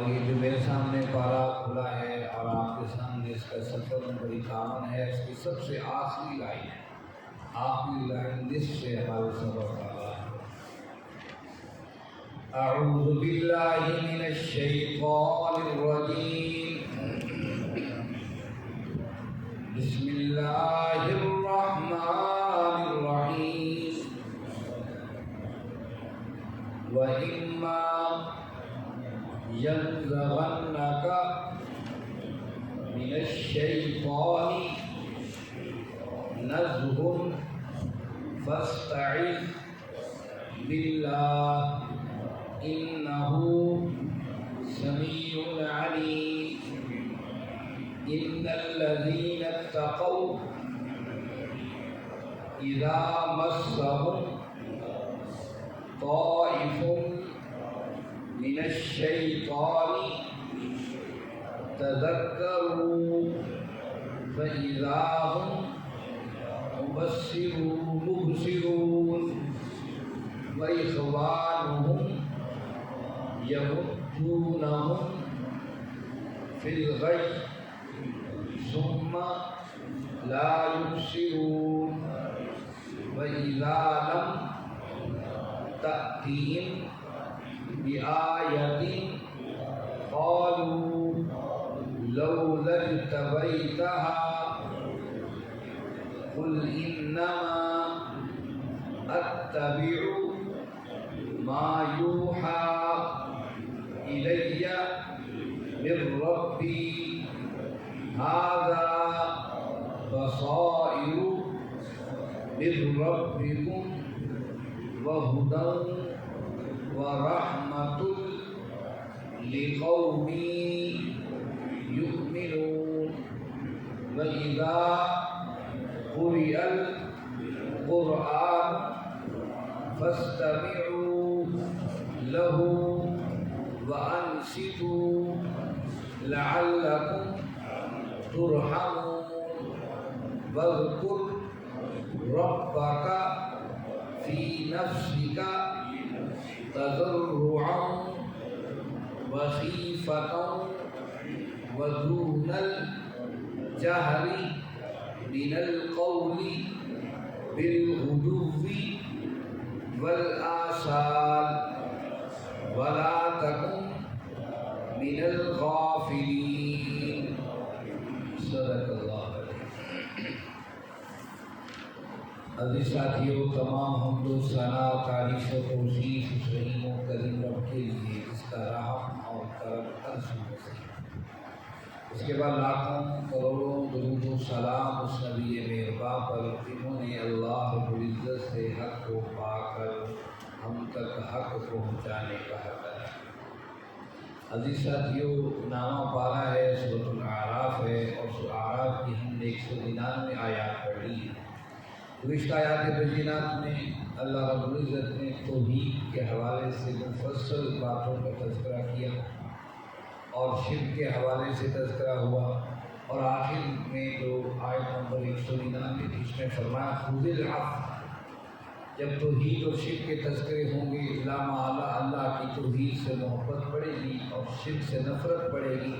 یہ جو میرے سامنے پارا کھلا ہے اور آپ کے سامنے اس کا سفر بڑی کامن ہے، اس کی سب سے آخری لائن ہے، آخری لائن نصف سے ہمارے سبق والا ہے۔ اعوذ باللہ من الشیطان الرجیم، بسم اللہ الرحمن الرحیم۔ وَإِمَّا يَنزَغَنَّكَ مِنَ الشَّيْطَانِ نَزْغٌ فَاسْتَعِذْ بِاللَّهِ إِنَّهُ سَمِيعٌ عَلِيمٌ۔ إِنَّ الَّذِينَ اتَّقَوْا إِذَا مَسَّهُمْ طَائِفٌ من الشیطان تذکروا فإذا هم مبصرون وإخوانهم يمدونهم في الغي ثم لا يبصرون وإذا لم تأتهم بآية قالوا لولا اجتبيتها قل إنما أتبع ما يوحى إلي من ربي هذا بصائر من ربكم وهدى ورحمة لقوم يؤمنون۔ وإذا قرئ القرآن فاستمعوا له وأنصتوا لعلكم ترحمون۔ واذكر ربك في نفسك تضرعا وخيفة ودون الجهر من القول بالغدو والآصال ولا تكن من الغافلين۔ صدق اللہ۔ عزیز ساتھیوں، تمام حمد و ثنا، تعریف و توصیف اس رحیم و کریم رب کے لیے جس کا رحم اور کرم عرش میں سے۔ اس کے بعد لاکھوں کروڑوں درود و سلام اس نبی مہرباں پر جنہوں نے اللہ رب العزت سے حق کو پا کر ہم تک حق پہنچانے کا حق ادا۔ عزیز ساتھیوں، نامہ پارہ ہے، سورۃ الاعراف ہے، اور سورۃ الاعراف کی ہم نے 199 آیات پڑھی ہیں۔ گزشتہ آیات بینات میں اللہ رب العزت نے توحید کے حوالے سے مفصل باتوں کا تذکرہ کیا اور شرک کے حوالے سے تذکرہ ہوا، اور آخر میں جو آیت نمبر 199 تھی اس میں فرمایا خذ العفو۔ جب توحید اور شرک کے تذکرے ہوں گے، علامہ اعلیٰ اللہ کی توحید سے محبت بڑھے گی اور شرک سے نفرت بڑھے گی۔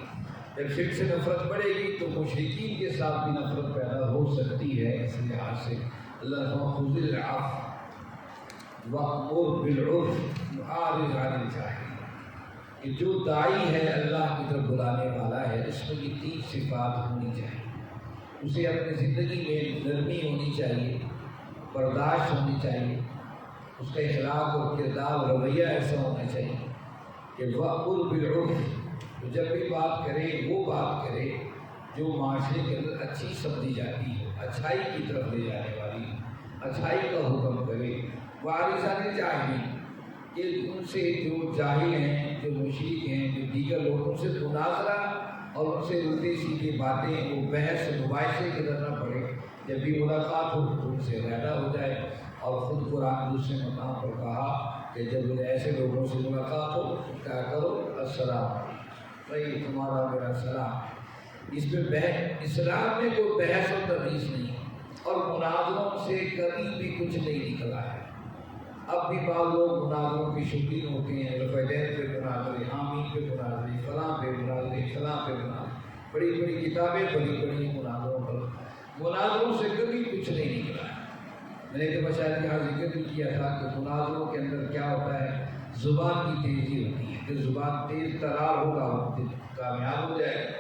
جب شرک سے نفرت بڑھے گی تو مشرکین کے ساتھ بھی نفرت پیدا ہو سکتی ہے۔ اس لحاظ سے اللہ خذ العفو وأمر بالعرف وأعرض عن الجاہلین، کہ جو داعی ہے اللہ کی طرف بلانے والا ہے، اس میں یہ 3 صفات ہونی چاہیے۔ اسے اپنی زندگی میں نرمی ہونی چاہیے، برداشت ہونی چاہیے، اس کا اخلاق اور کردار رویہ ایسا ہونا چاہیے کہ وأمر بالعرف، تو جب بھی بات کرے وہ بات کرے جو معاشرے کے اندر اچھی سمجھی جاتی ہے، اچھائی کی طرف لے جانے والی، اچھائی کا حکم کرے۔ وأعرض عن الجاہلین، کہ ان سے جو جاہل ہیں، جو مشرک ہیں، جو دیگر لوگوں سے مناظرہ اور ان سے الٹی سیدھی باتیں، وہ بحث مباحثے کی طرح نہ پڑے۔ جب بھی ملاقات ہو تو ان سے علیحدہ ہو جائے، اور خود قرآن دوسرے مقام پر کہا کہ جب ایسے لوگوں سے ملاقات ہو کیا کرو السلام علیکم، بھائی تمہارا میرا سلام۔ اس میں اسلام میں کوئی بحث و تمیز نہیں، اور مناظروں سے کبھی بھی کچھ نہیں نکلا ہے۔ اب بھی بعض لوگ مناظروں کے شوقین ہوتے ہیں، رفیدین پہ مناظرے، حامین پہ مناظرے، فلاں پہ مناظرے، فلاں پہ مناظرے، بڑی بڑی کتابیں بڑی بڑی مناظروں پر۔ مناظروں سے کبھی کچھ نہیں نکلا ہے۔ میں نے تو شاید یہاں ذکر بھی کیا تھا کہ مناظروں کے اندر کیا ہوتا ہے، زبان کی تیزی ہوتی ہے۔ جو زبان تیز ترار ہوگا وہ کامیاب ہو جائے گا،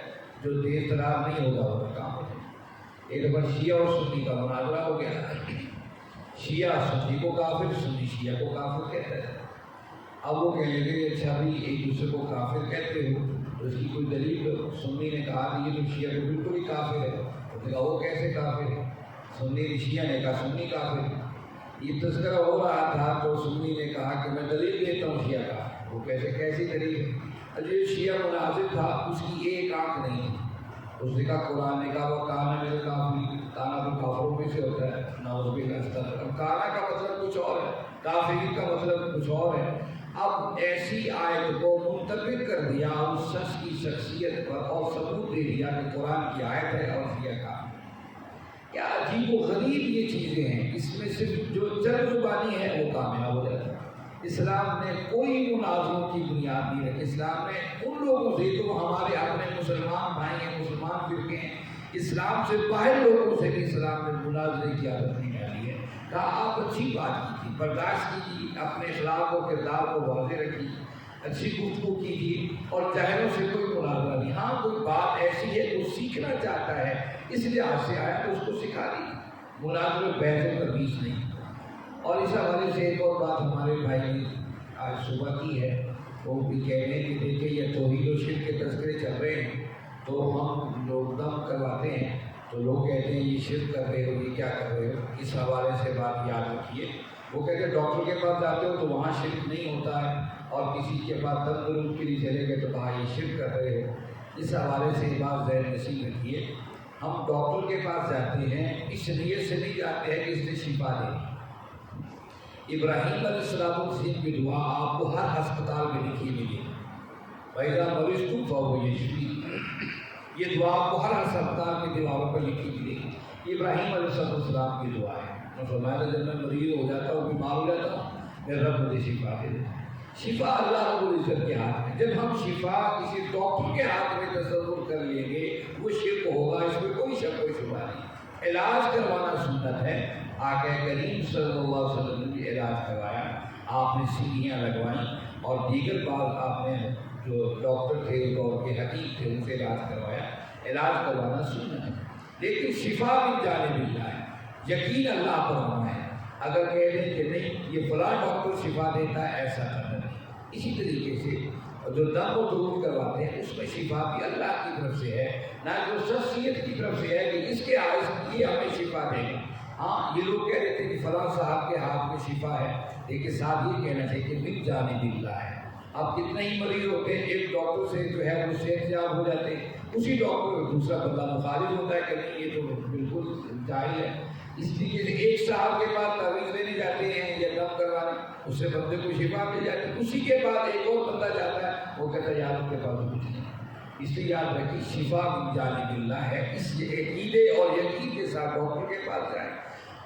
جو تیز ترار نہیں ہوگا وہ ناکام ہو جائے گا۔ ایک دفعہ شیعہ اور سنی کا مناظرہ ہو گیا، شیعہ سنی کو کافر، سنی شیعہ کو کافر کہتا ہے۔ اب وہ کہنے لگے اچھا بھی ایک دوسرے کو کافر کہتے ہو تو اس کی کوئی دلیل دو۔ سنی نے کہا کہ یہ تو شیعہ تو بالکل ہی کافر ہے۔ اس نے کہا وہ کیسے کافر ہے؟ سنی شیعہ نے کہا سنی کافر ہے۔ یہ تذکرہ ہو رہا تھا تو سنی نے کہا کہ میں دلیل دیتا ہوں شیعہ کا۔ وہ کیسی دلیل ہے؟ جو شیعہ مناظر تھا اس کی ایک آنکھ نہیں تھی۔ اس نے کہا قرآن نے کہا وہ کانا میرے کافر، کانا تو کافروں میں سے ہوتا ہے، نعوذ باللہ۔ کانا کا مطلب کچھ اور ہے، کافری کا مطلب کچھ اور ہے۔ اب ایسی آیت کو منطبق کر دیا اس شخص کی شخصیت پر اور ثبوت دے دیا کہ قرآن کی آیت ہے اور شیعہ کا۔ کیا عجیب و غریب یہ چیزیں ہیں، اس میں صرف جو چرب زبانی ہے وہ کامیاب ہو جاتا ہے۔ اسلام نے کوئی مناظروں کی بنیاد نہیں رکھی۔ اسلام نے ان لوگوں سے تو ہمارے اپنے مسلمان بھائی ہیں، مسلمان فرقے ہیں، اسلام سے باہر لوگوں سے بھی اسلام نے مناظرے کی عادت نہیں ڈالی ہے۔ کہا آپ اچھی بات کیجیے، برداشت کیجیے، اپنے اخلاق و کردار کو واضح رکھیے، اچھی گفتگو کیجیے اور جاہلوں سے کوئی مناظرہ نہیں۔ ہاں کوئی بات ایسی ہے جو سیکھنا چاہتا ہے اس لحاظ سے آیا تو اس کو سکھا دی، مناظر بحث تمیز نہیں۔ اور اس حوالے سے ایک اور بات ہمارے بھائی نے آج صبح کی ہے، وہ بھی کہہ رہے ہیں کہ دیکھیں یہ توحید و شرک کے تذکرے چل رہے ہیں تو ہم لوگ دم کرواتے ہیں تو لوگ کہتے ہیں یہ شرک کر رہے ہو، یہ کیا کر رہے ہو۔ اس حوالے سے بات یاد رکھیے، وہ کہتے ہیں ڈاکٹر کے پاس جاتے ہو تو وہاں شرک نہیں ہوتا ہے، اور کسی کے پاس تندرست کے لیے چلے گئے تو کہا یہ شرک کر رہے ہو۔ اس حوالے سے بات ذہن نصیب رکھیے، ہم ڈاکٹر کے پاس جاتے ہیں اس نیت سے نہیں جاتے ہیں کہ اس نے شفا دینی۔ ابراہیم علیہ السلام کی دعا آپ کو ہر ہسپتال میں لکھی ملے گی، وَإِذَا مَرِضْتُ فَهُوَ يَشْفِينِ۔ یہ دعا آپ کو ہر ہسپتال کی دیواروں پر لکھی ملے گی۔ ابراہیم علیہ السلام کی دعا ہے، فرمایا جب میں مریض ہو جاتا ہوں، بیمار ہو جاتا ہوں، میرے رب مجھے شفا دے دے۔ شفا اللہ رب العزت کے ہاتھ میں۔ جب ہم شفا کسی ڈاکٹر کے ہاتھ میں تصور کر لیں گے وہ شرک ہوگا، اس میں کوئی شک و شبہ نہیں۔ علاج کروانا سنت ہے، آقا کریم صلی اللہ علیہ وسلم نے بھی علاج کروایا، آپ نے سینیاں لگوائیں اور دیگر بات آپ نے جو ڈاکٹر تھے دور کے حکیم تھے ان سے علاج کروایا۔ علاج کروانا سنت ہے، لیکن شفا بھی جانب اللہ ہے، یقین اللہ پر ہونا ہے۔ اگر کہہ دیں کہ نہیں یہ فلاں ڈاکٹر شفا دیتا ہے، ایسا کرنا نہیں۔ اسی طریقے سے جو دم و دروغ کرواتے ہیں اس میں شفا بھی اللہ کی طرف سے ہے، نہ جو شخصیت کی طرف سے ہے کہ اس کے آئس یہ ہمیں شفا دے گا۔ ہاں یہ لوگ کہہ رہے تھے کہ فلاں صاحب کے ہاتھ میں شفا ہے، لیکن ساتھ یہ کہنا چاہیے کہ من جانب اللہ ہے۔ اب کتنے ہی مریض ہوتے ہیں، ایک ڈاکٹر سے جو ہے وہ صحت یاب ہو جاتے ہیں، اسی ڈاکٹر دوسرا بندہ مخالف ہوتا ہے کہ نہیں یہ تو بالکل جائز ہے۔ اس لیے کہ ایک صاحب کے پاس تعویذ لینے جاتے ہیں یا دم کروانے، اس سے بندے کو شفا مل جاتی ہے، اسی کے بعد ایک اور بندہ جاتا ہے وہ کہتا ہے یار اس کے پاس کچھ نہیں۔ اس لیے یاد رکھیے شفا من جانب اللہ ہے۔ اس عقیدے اور یقین کے ساتھ ڈاکٹر کے پاس جائیں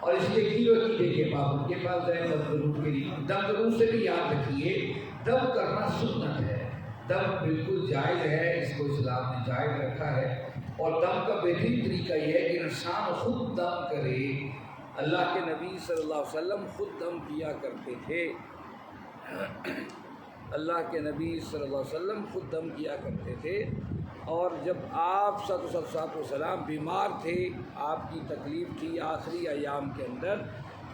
اور اس یقین و عقیدے کے بعد ان کے پاس جائیں دم درود کے لیے۔ دم درود سے بھی یاد رکھیے دم کرنا سنت ہے، دم بالکل جائز ہے، اس کو اسلام نے جائز رکھا ہے۔ اور دم کا بہترین طریقہ یہ ہے کہ انسان خود دم کرے۔ اللہ کے نبی صلی اللہ علیہ وسلم خود دم کیا کرتے تھے، اللہ کے نبی صلی اللہ علیہ وسلم خود دم کیا کرتے تھے۔ اور جب آپ صلی اللہ علیہ وسلم بیمار تھے، آپ کی تکلیف تھی آخری ایام کے اندر،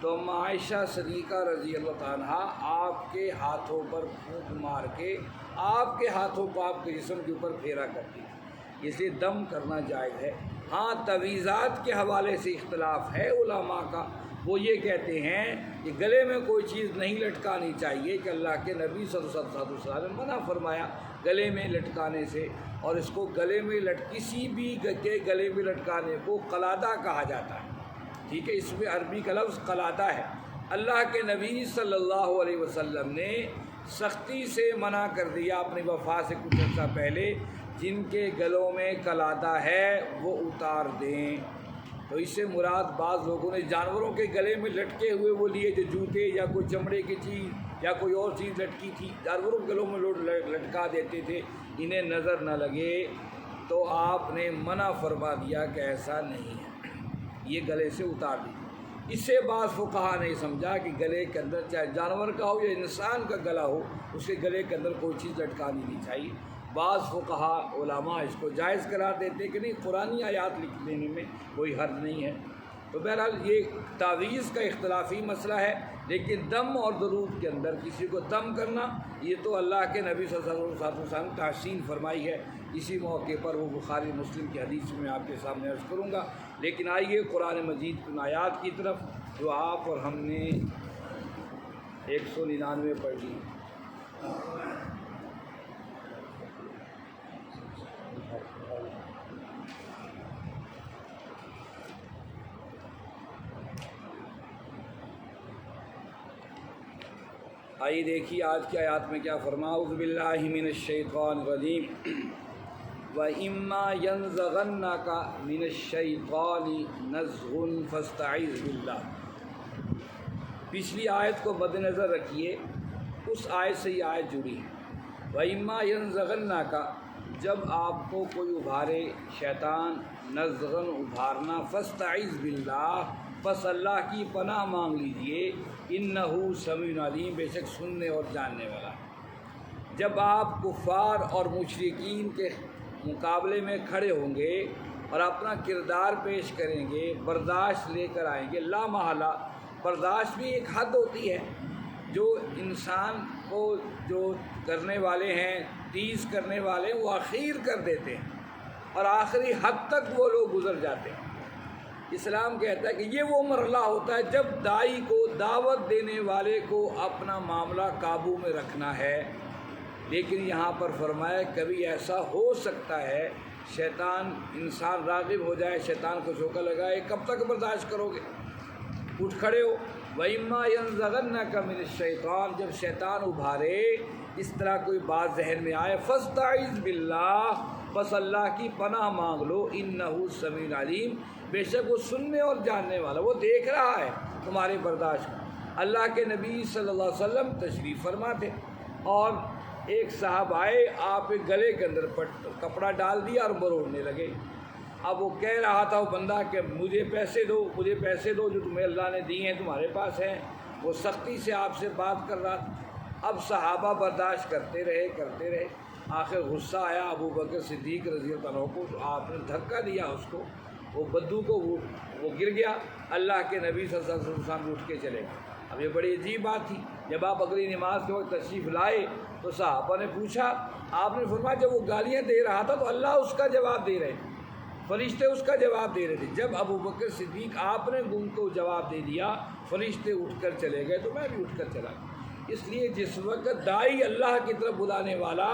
تو عائشہ صدیقہ رضی اللہ عنہا آپ کے ہاتھوں پر پھونک مار کے آپ کے ہاتھوں کو آپ کے جسم کے اوپر پھیرا کرتی تھی، اس لیے دم کرنا جائز ہے۔ ہاں تعویذات کے حوالے سے اختلاف ہے علماء کا، وہ یہ کہتے ہیں کہ گلے میں کوئی چیز نہیں لٹکانی چاہیے کہ اللہ کے نبی صلی اللہ علیہ وسلم نے منع فرمایا گلے میں لٹکانے سے، اور اس کو گلے میں کسی بھی کے گلے میں لٹکانے کو قلادہ کہا جاتا ہے، ٹھیک ہے، اس میں عربی کا لفظ قلادہ ہے۔ اللہ کے نبی صلی اللہ علیہ وسلم نے سختی سے منع کر دیا اپنی وفات سے کچھ عرصہ پہلے، جن کے گلوں میں قلادہ ہے وہ اتار دیں۔ تو اس سے مراد بعض لوگوں نے جانوروں کے گلے میں لٹکے ہوئے وہ لیے جو جوتے یا کوئی چمڑے کی چیز یا کوئی اور چیز لٹکی تھی، جانوروں کے گلوں میں لٹکا دیتے تھے، انہیں نظر نہ لگے، تو آپ نے منع فرما دیا کہ ایسا نہیں ہے، یہ گلے سے اتار دی۔ اس سے بعض فقہا نے سمجھا کہ گلے کے اندر چاہے جانور کا ہو یا انسان کا گلا ہو، اس کے گلے کے اندر کوئی چیز لٹکانی نہیں چاہیے۔ بعض فقہا علماء اس کو جائز قرار دیتے کہ نہیں، قرآنی آیات لکھ دینے میں کوئی حرج نہیں ہے۔ تو بہرحال یہ تعویذ کا اختلافی مسئلہ ہے، لیکن دم اور درود کے اندر کسی کو دم کرنا، یہ تو اللہ کے نبی صلی اللہ علیہ وسلم نے تحسین فرمائی ہے۔ اسی موقع پر وہ بخاری مسلم کی حدیث میں آپ کے سامنے عرض کروں گا، لیکن آئیے قرآن مجید کی آیات کی طرف جو آپ اور ہم نے 199 پڑھ لی۔ آئیے دیکھیے آج کی آیات میں کیا فرمایا، اعوذ باللہ من الشیطان الرجیم وَإِمَّا يَنزَغَنَّكَ مِنَ الشَّيْطَانِ نَزْغٌ فَاسْتَعِذْ بِاللَّهِ۔ پچھلی آیت کو مد نظر رکھیے، اس آیت سے یہ آیت جڑی ہے۔ وَإِمَّا يَنزَغَنَّكَ، جب آپ کو کوئی ابھارے شیطان، نزغن ابھارنا، فاستعذ باللہ، پس اللہ کی پناہ مانگ لیجئے، انہ سمیع علیم، بے شک سننے اور جاننے والا۔ جب آپ کفار اور مشرکین کے مقابلے میں کھڑے ہوں گے اور اپنا کردار پیش کریں گے، برداشت لے کر آئیں گے، لا محالہ برداشت بھی ایک حد ہوتی ہے، جو انسان کو جو کرنے والے ہیں، تیز کرنے والے ہیں، وہ اخیر کر دیتے ہیں اور آخری حد تک وہ لوگ گزر جاتے ہیں۔ اسلام کہتا ہے کہ یہ وہ مرحلہ ہوتا ہے جب داعی کو، دعوت دینے والے کو اپنا معاملہ قابو میں رکھنا ہے۔ لیکن یہاں پر فرمایا کبھی ایسا ہو سکتا ہے شیطان، انسان راغب ہو جائے، شیطان کو دھوکہ لگائے، کب تک برداشت کرو گے؟ اٹھ کھڑے ہو۔ وَإِمَّا يَنزَغَنَّكَ مِنَ الشَّيْطَانِ، جب شیطان ابھارے، اس طرح کوئی بات ذہن میں آئے، فَاسْتَعِذْ بِاللَّهِ، بس اللہ کی پناہ مانگ لو، انہ سمیع علیم، بے شک وہ سننے اور جاننے والا، وہ دیکھ رہا ہے تمہارے برداشت کو۔ اللہ کے نبی صلی اللہ علیہ وسلم تشریف فرما تھے اور ایک صاحب آئے، آپ کے گلے کے اندر کپڑا ڈال دیا اور مروڑنے لگے۔ اب وہ کہہ رہا تھا وہ بندہ کہ مجھے پیسے دو، مجھے پیسے دو جو تمہیں اللہ نے دی ہیں، تمہارے پاس ہیں۔ وہ سختی سے آپ سے بات کر رہا تھا۔ اب صحابہ برداشت کرتے رہے، آخر غصہ آیا ابو بکر صدیق رضی اللہ عنہ کو، تو آپ نے دھکا دیا اس کو، وہ بدو کو، وہ گر گیا۔ اللہ کے نبی صلی اللہ علیہ وسلم اٹھ کے چلے گئے۔ اب یہ بڑی عجیب بات تھی، جب آپ اگلی نماز کے وقت تشریف لائے تو صحابہ نے پوچھا، آپ نے فرمایا جب وہ گالیاں دے رہا تھا تو اللہ اس کا جواب دے رہے تھے، فرشتے اس کا جواب دے رہے تھے۔ جب ابو بکر صدیق آپ نے ان کو جواب دے دیا، فرشتے اٹھ کر چلے گئے، تو میں بھی اٹھ کر چلا گیا۔ اس لیے جس وقت داعی اللہ کی طرف بلانے والا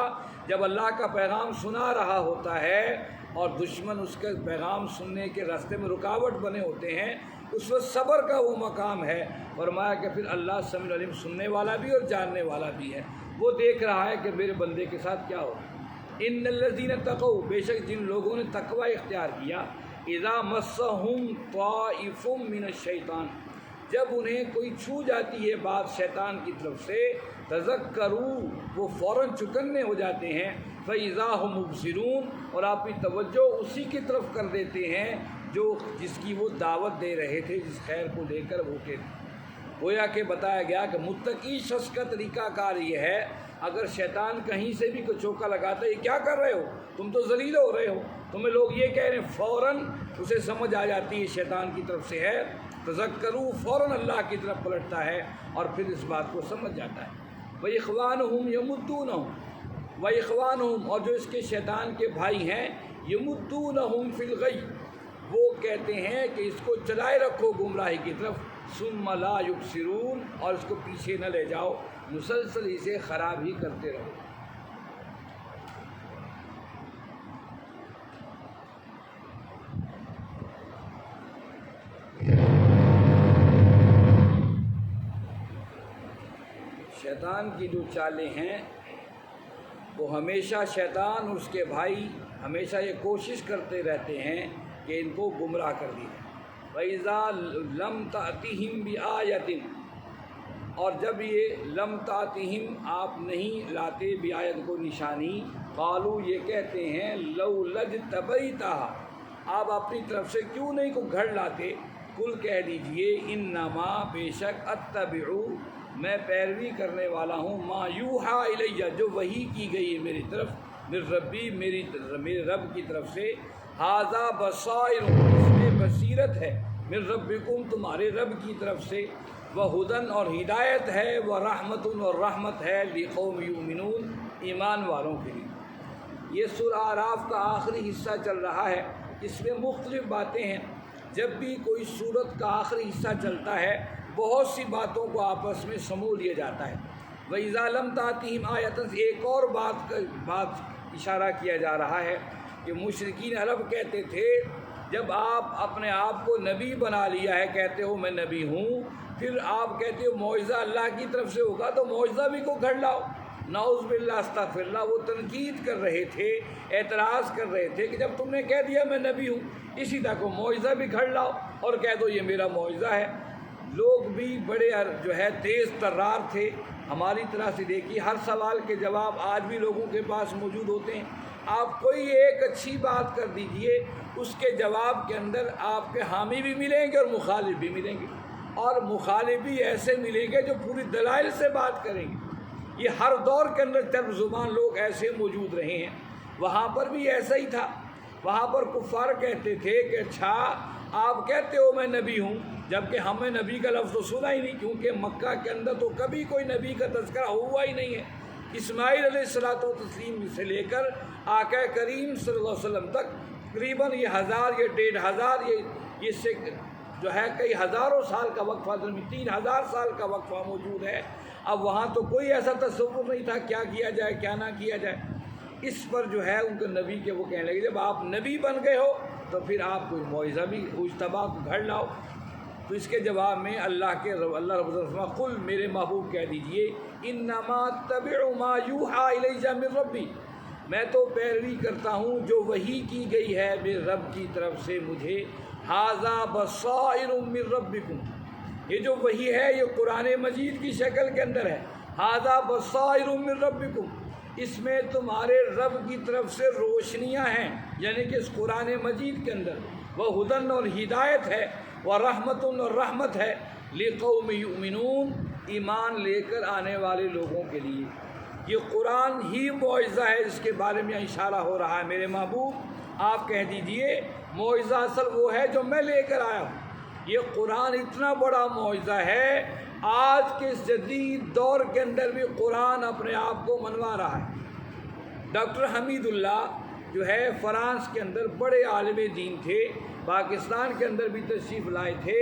جب اللہ کا پیغام سنا رہا ہوتا ہے اور دشمن اس کے پیغام سننے کے راستے میں رکاوٹ بنے ہوتے ہیں، اس وقت صبر کا وہ مقام ہے۔ فرمایا کہ پھر اللہ سمیع علیم، سننے والا بھی اور جاننے والا بھی ہے، وہ دیکھ رہا ہے کہ میرے بندے کے ساتھ کیا ہو۔ ان الذین اتقوا، بے شک جن لوگوں نے تقوی اختیار کیا، اذا مسہم طائف من الشیطان، جب انہیں کوئی چھو جاتی ہے بات شیطان کی طرف سے، تذکروا، وہ فوراً چکنے ہو جاتے ہیں، فاذا هم مبصرون، اور آپ کی توجہ اسی کی طرف کر دیتے ہیں جس کی وہ دعوت دے رہے تھے، جس خیر کو لے کر وہ تھے۔ گویا کہ بتایا گیا کہ متقی شخص کا طریقہ کار یہ ہے، اگر شیطان کہیں سے بھی کوئی چوکا لگاتا ہے، یہ کیا کر رہے ہو، تم تو ذلیل ہو رہے ہو، تمہیں لوگ یہ کہہ رہے ہیں، فوراً اسے سمجھ آ جاتی ہے شیطان کی طرف سے ہے، تذکروا، فوراً اللہ کی طرف پلٹتا ہے اور پھر اس بات کو سمجھ جاتا ہے۔ وَإِخْوَانُهُمْ يَمُدُّونَهُمْ، وَإِخْوَانُهُمْ، اور جو اس کے شیطان کے بھائی ہیں، يَمُدُّونَهُمْ فِي الْغَيِّ، وہ کہتے ہیں کہ اس کو چلائے رکھو گمراہی کی طرف، ثُمَّ لَا يُبْصِرُونَ، اور اس کو پیچھے نہ لے جاؤ، مسلسل اسے خراب ہی کرتے رہو۔ شیطان کی جو چالیں ہیں، وہ ہمیشہ شیطان اور اس کے بھائی ہمیشہ یہ کوشش کرتے رہتے ہیں کہ ان کو گمراہ کر دیا۔ وَإِذَا لَمْ تَأْتِهِمْ بِآیَةٍ، اور جب یہ لم تأتِهِمْ آپ نہیں لاتے بآیت کو نشانی، قالوا یہ کہتے ہیں لو لجتبیتها، آپ اپنی طرف سے کیوں نہیں کو گھڑ لاتے، قل کہہ دیجئے انما بے شک اتبع میں پیروی کرنے والا ہوں ما یوحا الیہ جو وحی کی گئی ہے میری طرف، من ربی میرے رب کی طرف سے، ھذا بصائر اس میں بصیرت ہے، من ربکم تمہارے رب کی طرف سے، وہدن اور ہدایت ہے، ورحمت اور رحمت ہے، لقوم یؤمنون ایمان والوں کے لیے۔ یہ سورہ اعراف کا آخری حصہ چل رہا ہے، اس میں مختلف باتیں ہیں۔ جب بھی کوئی سورت کا آخری حصہ چلتا ہے بہت سی باتوں کو آپس میں سمو لیا جاتا ہے۔ وَإِذَا لَمْ تَأْتِهِمْ آیَةٌ، ایک اور بات اشارہ کیا جا رہا ہے کہ مشرکین عرب کہتے تھے جب آپ اپنے آپ کو نبی بنا لیا ہے، کہتے ہو میں نبی ہوں، پھر آپ کہتے ہو معجزہ اللہ کی طرف سے ہوگا تو معجزہ بھی کو گھڑ لاؤ، نعوذ باللہ استغفر اللہ۔ وہ تنقید کر رہے تھے، اعتراض کر رہے تھے کہ جب تم نے کہہ دیا میں نبی ہوں، اسی طرح کو معجزہ بھی گھڑ لاؤ اور کہہ دو یہ میرا معجزہ ہے۔ لوگ بھی بڑے جو ہے تیز ترار تھے، ہماری طرح سے دیکھیے ہر سوال کے جواب آج بھی لوگوں کے پاس موجود ہوتے ہیں۔ آپ کوئی ایک اچھی بات کر دیجئے، اس کے جواب کے اندر آپ کے حامی بھی ملیں گے اور مخالف بھی ملیں گے، اور مخالف بھی ایسے ملیں گے جو پوری دلائل سے بات کریں گے۔ یہ ہر دور کے اندر طرف زبان لوگ ایسے موجود رہے ہیں، وہاں پر بھی ایسا ہی تھا۔ وہاں پر کفار کہتے تھے کہ اچھا آپ کہتے ہو میں نبی ہوں، جبکہ ہمیں نبی کا لفظ تو سنا ہی نہیں، کیونکہ مکہ کے اندر تو کبھی کوئی نبی کا تذکرہ ہوا ہی نہیں ہے۔ اسماعیل علیہ الصلوۃ والتسلیم سے لے کر آقا کریم صلی اللہ علیہ وسلم تک تقریباً یہ 1000 یا 1500 یہ سے جو ہے کئی ہزاروں سال کا وقفہ، 3000 سال کا وقفہ موجود ہے۔ اب وہاں تو کوئی ایسا تصور نہیں تھا کیا کیا جائے کیا نہ کیا جائے۔ اس پر جو ہے ان کے نبی کے وہ کہنے لگے جب آپ نبی بن گئے ہو تو پھر آپ کوئی معجزہ بھی اجتبا کو گھڑ لاؤ۔ تو اس کے جواب میں اللہ رب العزت قل میرے محبوب کہہ دیجئے انما اتبع ما یوحا الیہ من ربی، میں تو پیروی کرتا ہوں جو وحی کی گئی ہے میرے رب کی طرف سے مجھے، ھذا بصائر من ربکم، یہ جو وحی ہے یہ قرآن مجید کی شکل کے اندر ہے، ھذا بصائر من ربکم، اس میں تمہارے رب کی طرف سے روشنیاں ہیں، یعنی کہ اس قرآن مجید کے اندر وہ ہدن اور ہدایت ہے، وہ رحمت اور رحمت ہے، لقوم یؤمنون ایمان لے کر آنے والے لوگوں کے لیے۔ یہ قرآن ہی معجزہ ہے جس کے بارے میں اشارہ ہو رہا ہے میرے محبوب، آپ کہہ دیجئے معجزہ اصل وہ ہے جو میں لے کر آیا ہوں۔ یہ قرآن اتنا بڑا معجزہ ہے، آج کے اس جدید دور کے اندر بھی قرآن اپنے آپ کو منوا رہا ہے۔ ڈاکٹر حمید اللہ جو ہے فرانس کے اندر بڑے عالم دین تھے، پاکستان کے اندر بھی تشریف لائے تھے،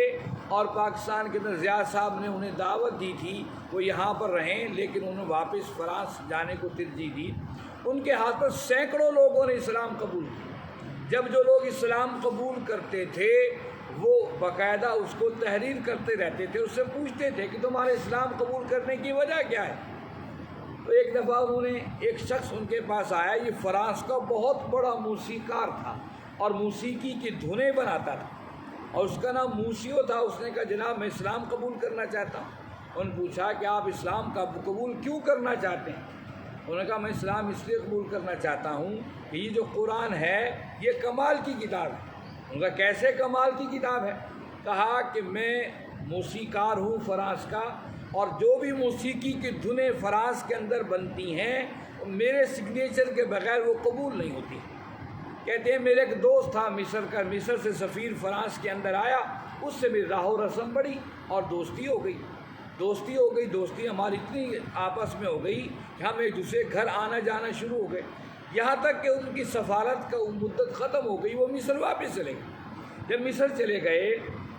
اور پاکستان کے اندر ضیاء صاحب نے انہیں دعوت دی تھی وہ یہاں پر رہیں، لیکن انہوں نے واپس فرانس جانے کو ترجیح دی۔ ان کے ہاتھ پر سینکڑوں لوگوں نے اسلام قبول کیا۔ جب جو لوگ اسلام قبول کرتے تھے وہ باقاعدہ اس کو تحریر کرتے رہتے تھے، اس سے پوچھتے تھے کہ تمہارے اسلام قبول کرنے کی وجہ کیا ہے۔ تو ایک دفعہ انہوں نے ایک شخص ان کے پاس آیا، یہ فرانس کا بہت بڑا موسیقار تھا اور موسیقی کی دھنیں بناتا تھا، اور اس کا نام موسیو تھا۔ اس نے کہا جناب میں اسلام قبول کرنا چاہتا ہوں۔ انہوں نے پوچھا کہ آپ اسلام کا قبول کیوں کرنا چاہتے ہیں؟ انہوں نے کہا میں اسلام اس لیے قبول کرنا چاہتا ہوں کہ یہ جو قرآن ہے یہ کمال کی کتاب ہے۔ انہوں نے کہا کیسے کمال کی کتاب ہے؟ کہا کہ میں موسیقار ہوں فرانس کا، اور جو بھی موسیقی کی دھنیں فرانس کے اندر بنتی ہیں میرے سگنیچر کے بغیر وہ قبول نہیں ہوتی۔ کہتے ہیں میرے ایک دوست تھا مصر کا، مصر سے سفیر فرانس کے اندر آیا، اس سے میری راہ و رسم بڑھی اور دوستی ہو گئی۔ دوستی ہماری اتنی آپس میں ہو گئی کہ ہم ایک دوسرے گھر آنا جانا شروع ہو گئے، یہاں تک کہ ان کی سفارت کا مدت ختم ہو گئی، وہ مصر واپس چلے گئے۔ جب مصر چلے گئے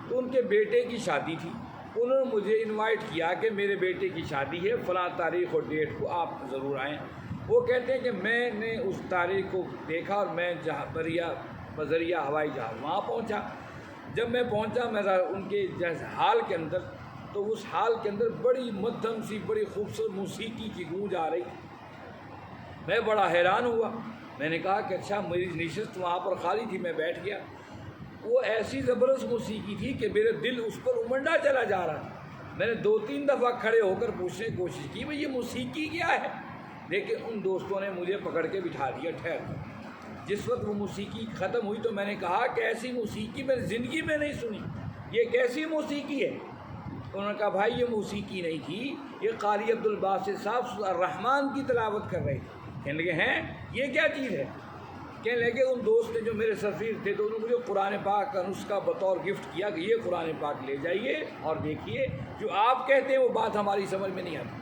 تو ان کے بیٹے کی شادی تھی، انہوں نے مجھے انوائٹ کیا کہ میرے بیٹے کی شادی ہے فلاں تاریخ اور ڈیٹ کو آپ ضرور آئیں۔ وہ کہتے ہیں کہ میں نے اس تاریخ کو دیکھا اور میں بذریعہ ہوائی جہاز وہاں پہنچا۔ جب میں پہنچا میرا ان کے جیسے حال کے اندر، تو اس حال کے اندر بڑی مدھم سی بڑی خوبصورت موسیقی کی گونج آ رہی تھی۔ میں بڑا حیران ہوا، میں نے کہا کہ اچھا میری نشست وہاں پر خالی تھی، میں بیٹھ گیا۔ وہ ایسی زبردست موسیقی تھی کہ میرے دل اس پر امنڈا چلا جا رہا تھا۔ میں نے 2-3 دفعہ کھڑے ہو کر پوچھنے کی کوشش کی بھئی یہ موسیقی کیا ہے، لیکن ان دوستوں نے مجھے پکڑ کے بٹھا دیا ٹھہر کر۔ جس وقت وہ موسیقی ختم ہوئی تو میں نے کہا کہ ایسی موسیقی میں نے زندگی میں نہیں سنی، یہ کیسی موسیقی ہے؟ انہوں نے کہا بھائی یہ موسیقی نہیں تھی، یہ قاری عبدالباسط صاحب سورہ الرحمن کی تلاوت کر رہے تھے۔ کہنے لگے ہیں یہ کیا چیز ہے؟ کہنے لگے ان دوست نے جو میرے سفیر تھے تو انہوں نے مجھے قرآن پاک کا نسخہ بطور گفٹ کیا کہ یہ قرآن پاک لے جائیے اور دیکھیے جو آپ کہتے ہیں وہ بات ہماری سمجھ میں نہیں آتی۔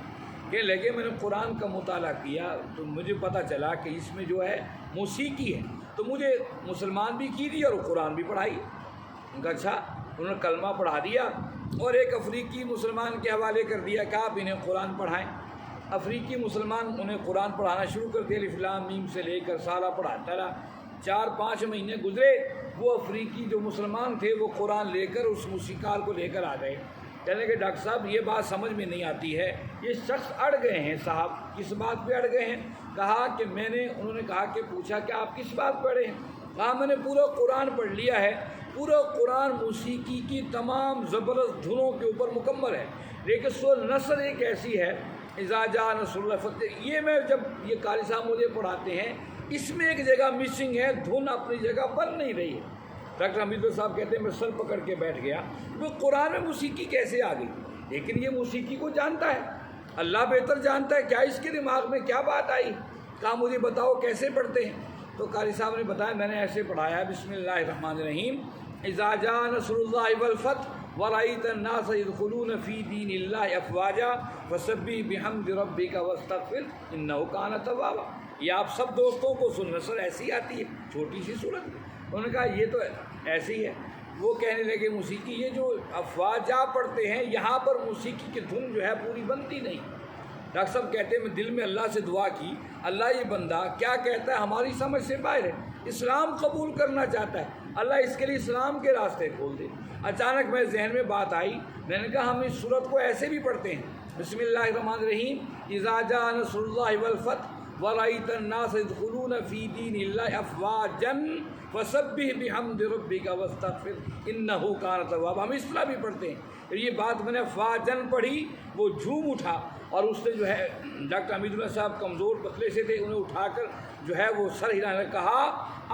کہنے لگے میں نے قرآن کا مطالعہ کیا تو مجھے پتہ چلا کہ اس میں جو ہے موسیقی ہے، تو مجھے مسلمان بھی کی دی اور قرآن بھی پڑھائی۔ ان کا اچھا، انہوں نے کلمہ پڑھا دیا اور ایک افریقی مسلمان کے حوالے کر دیا کہ آپ انہیں قرآن پڑھائیں۔ افریقی مسلمان انہیں قرآن پڑھانا شروع کر دیا، الف لام میم سے لے کر سالہ پڑھاتا رہا۔ 4-5 مہینے گزرے، وہ افریقی جو مسلمان تھے وہ قرآن لے کر اس موسیقار کو لے کر آ گئے۔ کہنے کہ ڈاکٹر صاحب یہ بات سمجھ میں نہیں آتی ہے، یہ شخص اڑ گئے ہیں صاحب، کس بات پہ اڑ گئے ہیں؟ کہا کہ انہوں نے کہا کہ پوچھا کہ آپ کس بات پہ اڑے ہیں؟ کہا میں نے پورا قرآن پڑھ لیا ہے، پورا قرآن موسیقی کی تمام زبردست دھنوں کے اوپر مکمل ہے، لیکن سورہ نصر ایک ایسی ہے اذا جاء نصر اللہ فتح، یہ میں جب یہ قاری صاحب مجھے پڑھاتے ہیں اس میں ایک جگہ مسنگ ہے، دھن اپنی جگہ بن نہیں رہی ہے۔ ڈاکٹر حمید صاحب کہتے ہیں میں سر پکڑ کے بیٹھ گیا، وہ قرآن میں موسیقی کیسے آ گئی؟ لیکن یہ موسیقی کو جانتا ہے، اللہ بہتر جانتا ہے کیا اس کے دماغ میں کیا بات آئی۔ کہا مجھے بتاؤ کیسے پڑھتے ہیں؟ تو قاری صاحب نے بتایا میں نے ایسے پڑھایا، بسم اللہ الرحمن الرحیم اذا جاء نصر اللہ والفتح ورأيت الناس يدخلون في دين الله افواجا فسبح بحمد ربك واستغفر انه كان توابا۔ یہ آپ سب دوستوں کو سن، نصر ایسی آتی ہے چھوٹی سی صورت۔ انہوں نے کہا یہ تو ایسی ہے۔ وہ کہنے لگے موسیقی یہ جو افواجا پڑھتے ہیں یہاں پر موسیقی کی دھن جو ہے پوری بنتی نہیں۔ ڈاکٹر صاحب کہتے ہیں میں دل میں اللہ سے دعا کی، اللہ یہ بندہ کیا کہتا ہے ہماری سمجھ سے باہر ہے، اسلام قبول کرنا چاہتا ہے، اللہ اس کے لیے اسلام کے راستے کھول دے۔ اچانک میرے ذہن میں بات آئی، میں نے کہا ہم اس صورت کو ایسے بھی پڑھتے ہیں، بسم اللہ الرحمن الرحیم اذا جاء نصر اللہ والفتح ورأيت الناس يدخلون في دين الله افواجا فسبح بحمد ربك واستغفر انه كان توابا۔ ہم اس طرح بھی پڑھتے ہیں۔ یہ بات میں نے افواجن پڑھی، وہ جھوم اٹھا اور اس نے جو ہے ڈاکٹر حمید اللہ صاحب کمزور پتلے سے تھے، انہیں اٹھا کر جو ہے وہ سر ہلانے کہا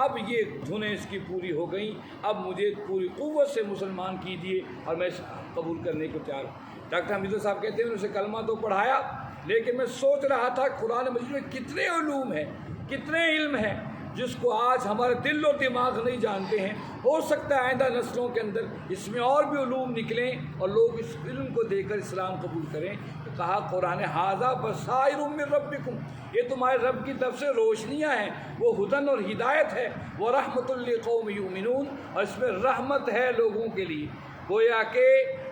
اب یہ دھنیں اس کی پوری ہو گئیں، اب مجھے پوری قوت سے مسلمان کیجیے اور میں قبول کرنے کو تیار ہوں۔ ڈاکٹر حمید اللہ صاحب کہتے ہیں اسے کلمہ تو پڑھایا، لیکن میں سوچ رہا تھا قرآن مجید میں کتنے علوم ہیں، کتنے علم ہیں جس کو آج ہمارے دل و دماغ نہیں جانتے ہیں۔ ہو سکتا ہے آئندہ نسلوں کے اندر اس میں اور بھی علوم نکلیں اور لوگ اس علم کو دیکھ کر اسلام قبول کریں۔ تو کہا قرآن ھذا بصائر من ربکم، یہ تمہارے رب کی طرف سے روشنیاں ہیں، وہ ہدن اور ہدایت ہے، وہ رحمت لقوم یؤمنون، اور اس میں رحمت ہے لوگوں کے لیے۔ گویا کہ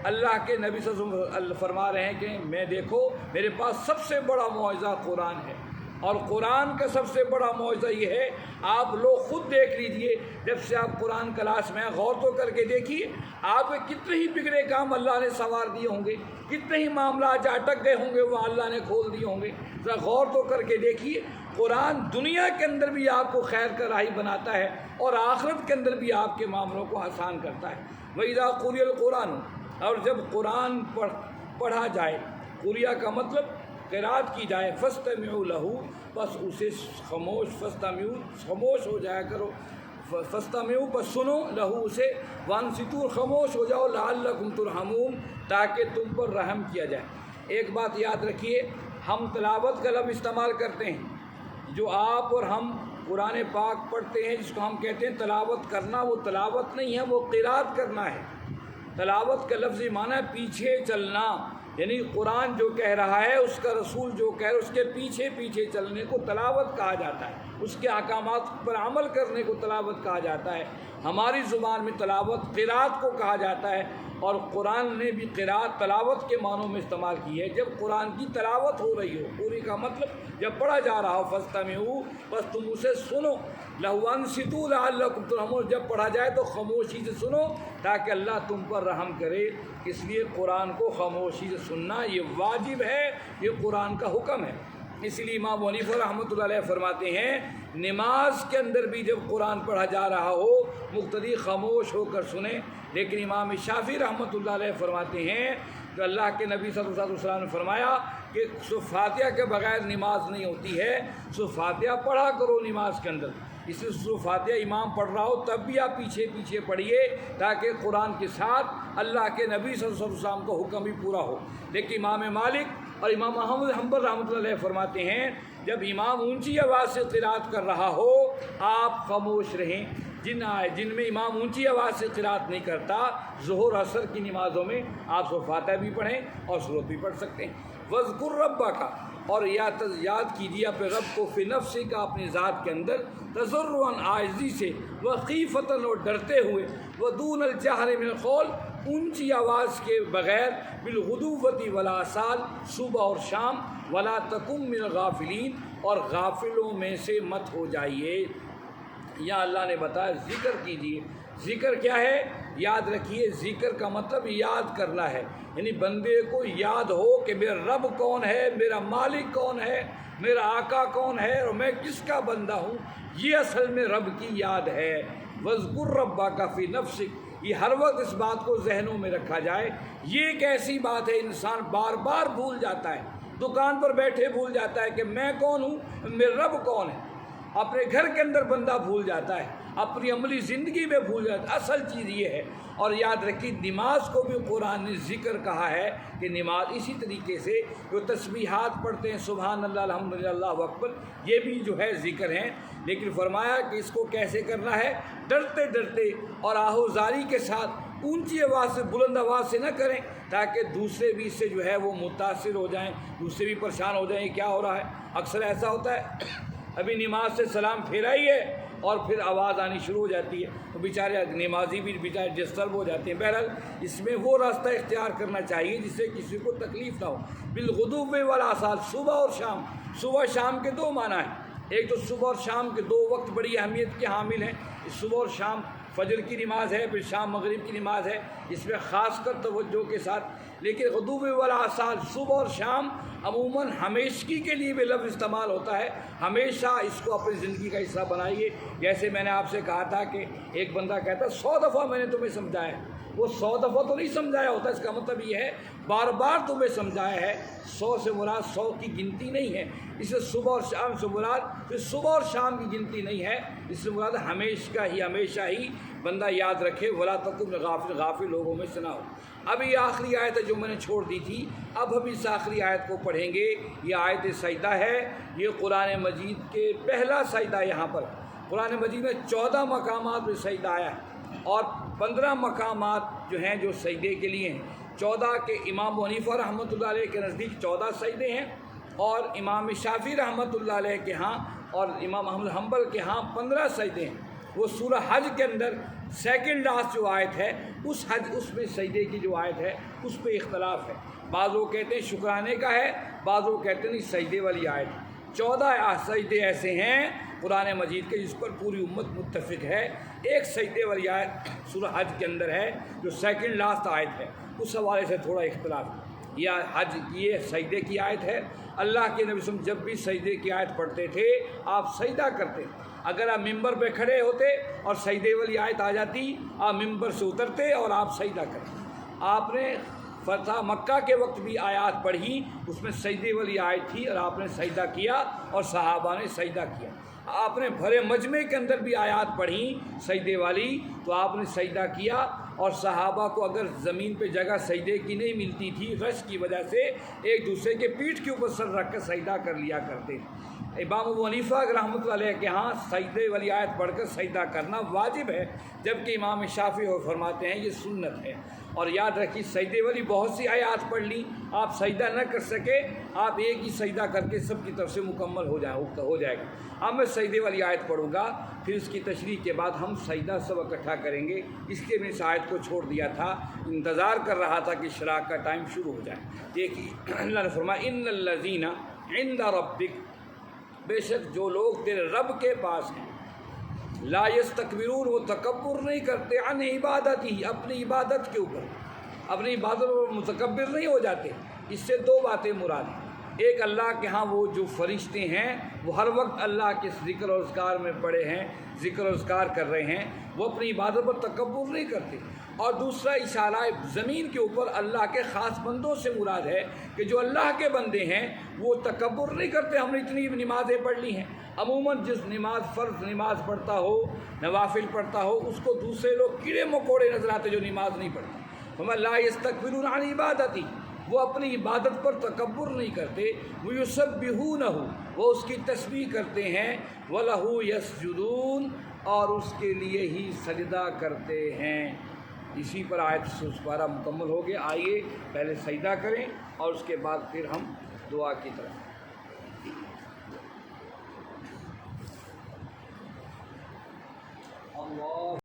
اللہ کے نبی صلی اللہ علیہ وسلم فرما رہے ہیں کہ میں دیکھو میرے پاس سب سے بڑا معجزہ قرآن ہے، اور قرآن کا سب سے بڑا معجزہ یہ ہے، آپ لوگ خود دیکھ لیجئے، جب سے آپ قرآن کلاس میں غور تو کر کے دیکھیے آپ کے کتنے ہی بگڑے کام اللہ نے سنوار دیے ہوں گے، کتنے ہی معاملات جو اٹک گئے ہوں گے وہ اللہ نے کھول دیے ہوں گے۔ ذرا غور تو کر کے دیکھیے، قرآن دنیا کے اندر بھی آپ کو خیر کا راہی بناتا ہے اور آخرت کے اندر بھی آپ کے معاملوں کو آسان کرتا ہے۔ وَإِذَا قُرِئَ الْقُرْآنُ، اور جب قرآن پڑھا جائے، قریہ کا مطلب قرات کی جائے، فَاسْتَمِعُوا لَهُ، بس اسے خاموش، فَاسْتَمِعُوا خاموش ہو جایا کرو، فَاسْتَمِعُوا بس سنو، لہو اسے، وَانصِتُوا خاموش ہو جاؤ، لَعَلَّكُمْ تُرْحَمُونَ تاکہ تم پر رحم کیا جائے۔ ایک بات یاد رکھیے، ہم تلاوت کا لفظ استعمال کرتے ہیں، جو آپ اور ہم قرآن پاک پڑھتے ہیں جس کو ہم کہتے ہیں تلاوت کرنا، وہ تلاوت نہیں ہے، وہ قرات کرنا ہے۔ تلاوت کا لفظی معنی ہے پیچھے چلنا، یعنی قرآن جو کہہ رہا ہے، اس کا رسول جو کہہ رہا ہے، اس کے پیچھے پیچھے چلنے کو تلاوت کہا جاتا ہے، اس کے احکامات پر عمل کرنے کو تلاوت کہا جاتا ہے۔ ہماری زبان میں تلاوت قرات کو کہا جاتا ہے، اور قرآن نے بھی قرات تلاوت کے معنوں میں استعمال کی ہے۔ جب قرآن کی تلاوت ہو رہی ہو، پوری کا مطلب جب پڑھا جا رہا ہو، فَاسْتَمِعُوا بس تم اسے سنو، لَهُ وَانصِتُوا لَعَلَّكُمْ تُرْحَمُونَ جب پڑھا جائے تو خاموشی سے سنو تاکہ اللہ تم پر رحم کرے۔ اس لیے قرآن کو خاموشی سے سننا یہ واجب ہے، یہ قرآن کا حکم ہے۔ اس لیے امام ابو حنیفہ رحمۃ اللہ علیہ فرماتے ہیں نماز کے اندر بھی جب قرآن پڑھا جا رہا ہو مقتدی خاموش ہو کر سنیں، لیکن امام شافعی رحمۃ اللہ علیہ فرماتے ہیں کہ اللہ کے نبی صلی اللہ علیہ وسلم نے فرمایا کہ سورۃ فاتحہ کے بغیر نماز نہیں ہوتی ہے، سورۃ فاتحہ پڑھا کرو نماز کے اندر۔ اس لیے سورۃ فاتحہ امام پڑھ رہا ہو تب بھی آپ پیچھے پیچھے پڑھیے تاکہ قرآن کے ساتھ اللہ کے نبی صلی اللہ علیہ وسلم کا حکم بھی پورا ہو۔ لیکن امام مالک اور امام احمد حنبل رحمۃ اللہ علیہ فرماتے ہیں جب امام اونچی آواز سے قرات کر رہا ہو آپ خاموش رہیں۔ جن میں امام اونچی آواز سے قرات نہیں کرتا، ظہر عصر کی نمازوں میں آپ سورۃ فاتحہ بھی پڑھیں اور سورت بھی پڑھ سکتے ہیں۔ وذکر ربک کا، اور یاد کیجیے اپنے رب کو فی نفسک کا، اپنی ذات کے اندر، تضرعا عاجزی سے، وخیفتاً اور ڈرتے ہوئے، ودون الجہر من القول اونچی آواز کے بغیر، بالغدوۃ والآصال صبح اور شام، ولا تکن من الغافلین اور غافلوں میں سے مت ہو جائیے۔ یا اللہ نے بتایا ذکر کیجیے۔ ذکر کیا ہے؟ یاد رکھیے، ذکر کا مطلب یاد کرنا ہے، یعنی بندے کو یاد ہو کہ میرا رب کون ہے، میرا مالک کون ہے، میرا آقا کون ہے اور میں کس کا بندہ ہوں، یہ اصل میں رب کی یاد ہے۔ وَاذْكُرْ رَبَّكَ فِي نَفْسِكَ، یہ ہر وقت اس بات کو ذہنوں میں رکھا جائے۔ یہ ایک ایسی بات ہے انسان بار بار بھول جاتا ہے، دکان پر بیٹھے بھول جاتا ہے کہ میں کون ہوں، میرا رب کون ہے، اپنے گھر کے اندر بندہ بھول جاتا ہے، اپنی عملی زندگی میں بھول جاتا ہے۔ اصل چیز یہ ہے، اور یاد رکھیے نماز کو بھی قرآن نے ذکر کہا ہے کہ نماز اسی طریقے سے جو تسبیحات پڑھتے ہیں سبحان اللہ الحمدللہ اللہ اکبر، یہ بھی جو ہے ذکر ہیں، لیکن فرمایا کہ اس کو کیسے کرنا ہے، ڈرتے ڈرتے اور آہوزاری کے ساتھ، اونچی آواز سے بلند آواز سے نہ کریں تاکہ دوسرے بھی اس سے جو ہے وہ متاثر ہو جائیں، دوسرے بھی پریشان ہو جائیں کیا ہو رہا ہے۔ اکثر ایسا ہوتا ہے ابھی نماز سے سلام پھیرا ہی ہے اور پھر آواز آنی شروع ہو جاتی ہے، تو بیچارے نمازی بھی بیچارے ڈسٹرب ہو جاتے ہیں۔ بہرحال اس میں وہ راستہ اختیار کرنا چاہیے جس سے کسی کو تکلیف نہ ہو۔ بالغدو والآصال، صبح اور شام۔ صبح شام کے دو معنی ہیں، ایک تو صبح اور شام کے دو وقت بڑی اہمیت کے حامل ہیں، صبح اور شام فجر کی نماز ہے، پھر شام مغرب کی نماز ہے، اس میں خاص کر توجہ کے ساتھ۔ لیکن غدو والآصال، صبح اور شام عموماً ہمیشگی کے لیے بھی لفظ استعمال ہوتا ہے، ہمیشہ اس کو اپنی زندگی کا حصہ بنائیے۔ جیسے میں نے آپ سے کہا تھا کہ ایک بندہ کہتا ہے 100 دفعہ میں نے تمہیں سمجھایا، وہ 100 دفعہ تو نہیں سمجھایا ہوتا، اس کا مطلب یہ ہے بار بار تمہیں سمجھایا ہے۔ 100 سے مراد 100 کی گنتی نہیں ہے، اس سے صبح اور شام سے مراد پھر صبح اور شام کی گنتی نہیں ہے، اس سے مراد ہمیشہ ہی بندہ یاد رکھے، ولا تکن غافل لوگوں میں سے نہ ہو۔ اب یہ آخری آیت ہے جو میں نے چھوڑ دی تھی، اب ہم اس آخری آیت کو پڑھیں گے۔ یہ آیت سجدہ ہے، یہ قرآن مجید کے پہلا سجدہ۔ یہاں پر قرآن مجید میں 14 مقامات میں سجدہ آیا ہے اور 15 مقامات جو ہیں جو سجدے کے لیے ہیں۔ 14 کے امام ابو حنیفہ رحمۃ اللہ علیہ کے نزدیک 14 سجدے ہیں، اور امام شافعی رحمۃ اللہ علیہ کے ہاں اور امام احمد حنبل کے ہاں 15 سجدے ہیں۔ وہ سورہ حج کے اندر سیکنڈ لاسٹ جو آیت ہے اس میں سجدے کی جو آیت ہے اس پہ اختلاف ہے، بعض لوگ کہتے ہیں شکرانے کا ہے، بعض لوگ کہتے ہیں نہیں سجدے والی آیت۔ 14 سجدے ایسے ہیں قرآن مجید کے جس پر پوری امت متفق ہے۔ ایک سجدے والی آیت سورہ حج کے اندر ہے جو سیکنڈ لاسٹ آیت ہے، اس حوالے سے تھوڑا اختلاف ہے۔ یہ سجدے کی آیت ہے۔ اللہ کے نبی صلی اللہ علیہ وسلم جب بھی سجدے کی آیت پڑھتے تھے آپ سجدہ کرتے، اگر آپ ممبر پہ کھڑے ہوتے اور سجدے والی آیت آ جاتی آپ ممبر سے اترتے اور آپ سجدہ کرتے۔ آپ نے فتح مکہ کے وقت بھی آیات پڑھی، اس میں سجدے والی آیت تھی اور آپ نے سجدہ کیا اور صحابہ نے سجدہ کیا۔ آپ نے بھرے مجمع کے اندر بھی آیات پڑھی سجدے والی تو آپ نے سجدہ کیا، اور صحابہ کو اگر زمین پہ جگہ سجدے کی نہیں ملتی تھی رش کی وجہ سے ایک دوسرے کے پیٹھ کے اوپر سر رکھ کر سجدہ کر لیا کرتے۔ امام ابو حنیفہ رحمۃ اللہ علیہ کے ہاں سجدے والی آیت پڑھ کر سجدہ کرنا واجب ہے، جبکہ امام شافعی فرماتے ہیں یہ سنت ہے۔ اور یاد رکھیے سجدے والی بہت سی آیات پڑھ لی، آپ سجدہ نہ کر سکے آپ ایک ہی سجدہ کر کے سب کی طرف سے مکمل ہو جائے گا۔ اب میں سجدے والی آیت پڑھوں گا، پھر اس کی تشریح کے بعد ہم سجدہ سب اکٹھا کریں گے۔ اس لیے میں اس آیت کو چھوڑ دیا تھا، انتظار کر رہا تھا کہ شراق کا ٹائم شروع ہو جائے۔ دیکھیے اللہ نے فرمایا ان الذین عند ربک، بے شک جو لوگ تیرے رب کے پاس ہیں، لا یستکبرون، وہ تکبر نہیں کرتے، عن عبادتی، اپنی عبادت کے اوپر، اپنی عبادت پر متکبر نہیں ہو جاتے۔ اس سے دو باتیں مراد ہیں۔ ایک اللہ کے ہاں وہ جو فرشتے ہیں وہ ہر وقت اللہ کے ذکر و اذکار میں پڑے ہیں، ذکر و اذکار کر رہے ہیں، وہ اپنی عبادت پر تکبر نہیں کرتے۔ اور دوسرا اشارہ زمین کے اوپر اللہ کے خاص بندوں سے مراد ہے کہ جو اللہ کے بندے ہیں وہ تکبر نہیں کرتے ہم نے اتنی نمازیں پڑھ لی ہیں۔ عموماً جس نماز فرض نماز پڑھتا ہو، نوافل پڑھتا ہو، اس کو دوسرے لوگ کیڑے مکوڑے نظر آتے جو نماز نہیں پڑھتا۔ ہم لا یستکبرون عن عبادتی، وہ اپنی عبادت پر تکبر نہیں کرتے، وہ یسبحونہ، وہ اس کی تسبیح کرتے ہیں، وَلَهُ یسجدون، اور اس کے لیے ہی سجدہ کرتے ہیں۔ اسی پر آیت پارہ مکمل ہو گیا۔ آئیے پہلے سجدہ کریں اور اس کے بعد پھر ہم دعا کی طرف۔ اللہ